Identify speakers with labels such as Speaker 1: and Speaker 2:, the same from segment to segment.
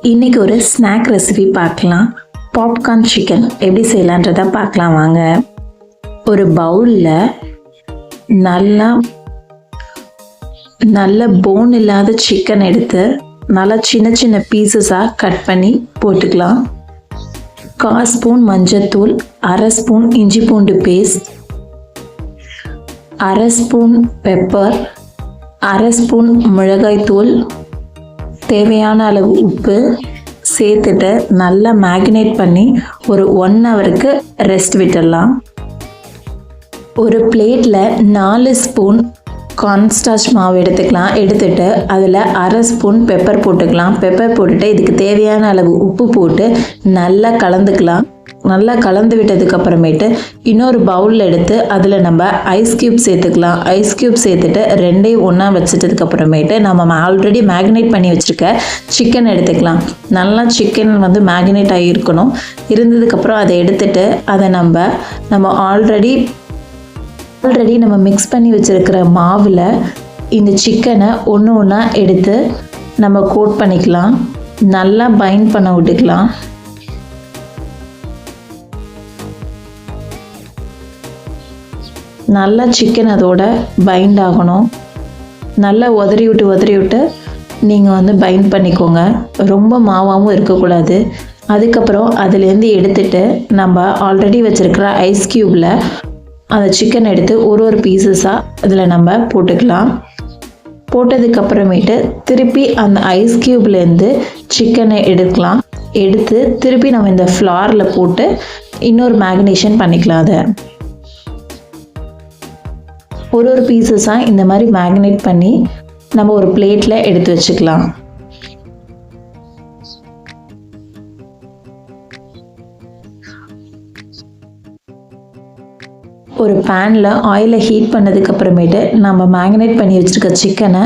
Speaker 1: இன்றைக்கி ஒரு snack recipe பார்க்கலாம். பாப்கார்ன் சிக்கன் எப்படி செய்யலான்றதை பார்க்கலாம் வாங்க. ஒரு பவுலில் நல்ல போன் இல்லாத சிக்கன் எடுத்து நல்லா சின்ன சின்ன பீசஸாக கட் பண்ணி போட்டுக்கலாம். 1/4 ஸ்பூன் மஞ்சத்தூள், 1/2 ஸ்பூன் இஞ்சி பூண்டு பேஸ்ட், 1/2 ஸ்பூன் பெப்பர், 1/2 ஸ்பூன் மிளகாய்த்தூள், தேவையான அளவு உப்பு சேர்த்துட்டு நல்லா மேக்னேட் பண்ணி ஒரு 1 ஹவருக்கு ரெஸ்ட் விட்டுடலாம். ஒரு பிளேட்டில் 4 ஸ்பூன் கார்ன்ஸ்டார்ச் மாவு எடுத்துட்டு அதில் 1/2 ஸ்பூன் பெப்பர் போட்டுக்கலாம். பெப்பர் போட்டுட்டு இதுக்கு தேவையான அளவு உப்பு போட்டு நல்லா கலந்துக்கலாம். நல்லா கலந்து விட்டதுக்கப்புறமேட்டு இன்னொரு பவுலில் எடுத்து அதில் நம்ம ஐஸ் க்யூப் சேர்த்துக்கலாம். ஐஸ் க்யூப் சேர்த்துட்டு ரெண்டையும் ஒன்றா வச்சுட்டதுக்கப்புறமேட்டு நம்ம ஆல்ரெடி மேக்னேட் பண்ணி வச்சுருக்க சிக்கன் எடுத்துக்கலாம். நல்லா சிக்கன் மேக்னேட் ஆகியிருக்கணும். இருந்ததுக்கப்புறம் அதை எடுத்துட்டு அதை நம்ம ஆல்ரெடி நம்ம மிக்ஸ் பண்ணி வச்சுருக்கிற மாவில் இந்த சிக்கனை ஒன்று ஒன்றா எடுத்து நம்ம கோட் பண்ணிக்கலாம். நல்லா பைண்ட் பண்ண விட்டுக்கலாம். நல்லா சிக்கன் அதோட பைண்ட் ஆகணும். நல்லா உதறி விட்டு நீங்கள் பைண்ட் பண்ணிக்கோங்க. ரொம்ப மாவாகவும் இருக்கக்கூடாது. அதுக்கப்புறம் அதுலேருந்து எடுத்துட்டு நம்ம ஆல்ரெடி வச்சுருக்கிற ஐஸ் க்யூப்பில் அந்த சிக்கன் எடுத்து ஒரு பீசஸாக அதில் நம்ம போட்டுக்கலாம். போட்டதுக்கப்புறமேட்டு திருப்பி அந்த ஐஸ் க்யூப்லேருந்து சிக்கனை எடுத்து திருப்பி நம்ம இந்த ஃப்ளாரில் போட்டு இன்னொரு மேக்னேஷன் பண்ணிக்கலாம். அதை ஒரு பீசஸாக இந்த மாதிரி மேக்னேட் பண்ணி நம்ம ஒரு பிளேட்டில் எடுத்து வச்சுக்கலாம். ஒரு பேனில் ஆயிலை ஹீட் பண்ணதுக்கப்புறமேட்டு நம்ம மேக்னேட் பண்ணி வச்சுருக்க சிக்கனை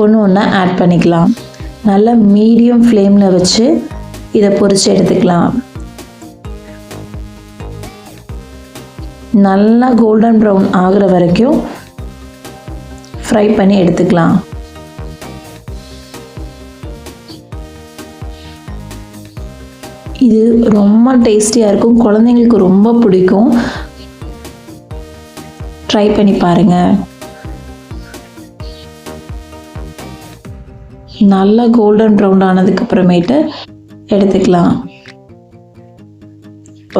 Speaker 1: ஒன்று ஆட் பண்ணிக்கலாம். நல்லா மீடியம் ஃப்ளேமில் வச்சு இதை பொரித்து எடுத்துக்கலாம். நல்லா கோல்டன் ப்ரௌன் ஆகிற வரைக்கும் ஃப்ரை பண்ணி எடுத்துக்கலாம். இது ரொம்ப டேஸ்டியாக இருக்கும். குழந்தைங்களுக்கு ரொம்ப பிடிக்கும். ட்ரை பண்ணி பாருங்கள். நல்லா கோல்டன் ப்ரௌன் ஆனதுக்கப்புறமேட்டு எடுத்துக்கலாம்.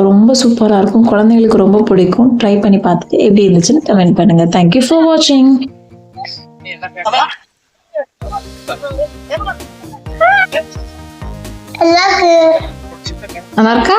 Speaker 1: ரொம்ப சூப்பராக இருக்கும். குழந்தைங்களுக்கு ரொம்ப பிடிக்கும். ட்ரை பண்ணி பார்த்துட்டு எப்படி இருந்துச்சுன்னு கமெண்ட் பண்ணுங்கள். தேங்க்யூ ஃபார் வாட்சிங்.
Speaker 2: நல்லா இருக்கா?